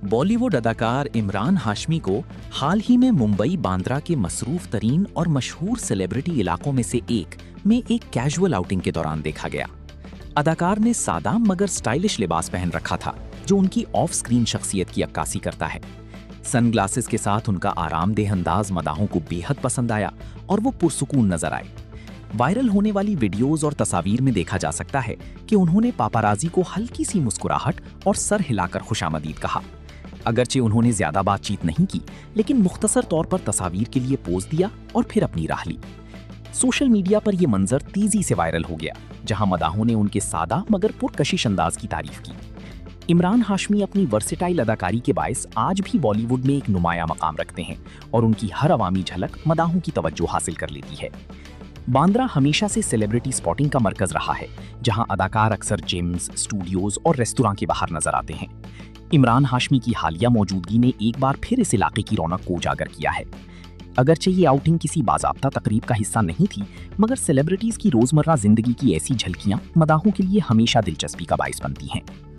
बॉलीवुड अदाकार इमरान हाशमी को हाल ही में मुंबई बांद्रा के मसरूफ तरीन और मशहूर सेलिब्रिटी इलाकों में से एक में एक कैजुअल आउटिंग के दौरान देखा गया। अदाकार ने सादा मगर स्टाइलिश लिबास पहन रखा था जो उनकी ऑफ स्क्रीन शख्सियत की अक्कासी करता है। सनग्लासेस के साथ उनका आरामदेह अंदाज मदाहों को बेहद पसंद आया और वो पुरसुकून नजर आए। वायरल होने वाली वीडियोस और तस्वीर में देखा जा सकता है कि उन्होंने पापाराजी को हल्की सी मुस्कुराहट और सर हिलाकर खुशामदीद कहा। अगरचे उन्होंने ज्यादा बातचीत नहीं की, लेकिन मुख्तसर तौर पर तस्वीर के लिए पोज दिया और फिर अपनी राह ली। सोशल मीडिया पर यह मंजर तेजी से वायरल हो गया, जहां मदाहों ने उनके सादा मगर पुरकशिश अंदाज की तारीफ की। इमरान हाशमी अपनी वर्सेटाइल अदाकारी के बायस आज भी बॉलीवुड में एक नुमाया मकाम रखते हैं और उनकी हर अवामी झलक मदाहों की तवज्जो हासिल कर लेती है। बांद्रा हमेशा से सेलिब्रिटी स्पॉटिंग का मरकज रहा है, जहां अदाकार अक्सर जिम्स, स्टूडियोज और रेस्तुरां के बाहर नजर आते हैं। इमरान हाशमी की हालिया मौजूदगी ने एक बार फिर इस इलाके की रौनक को उजागर किया है। अगरचे ये आउटिंग किसी बाज़ाब्ता तकरीब का हिस्सा नहीं थी, मगर सेलिब्रिटीज की रोजमर्रा जिंदगी की ऐसी झलकियां मदाहों के लिए हमेशा दिलचस्पी का बायस बनती हैं।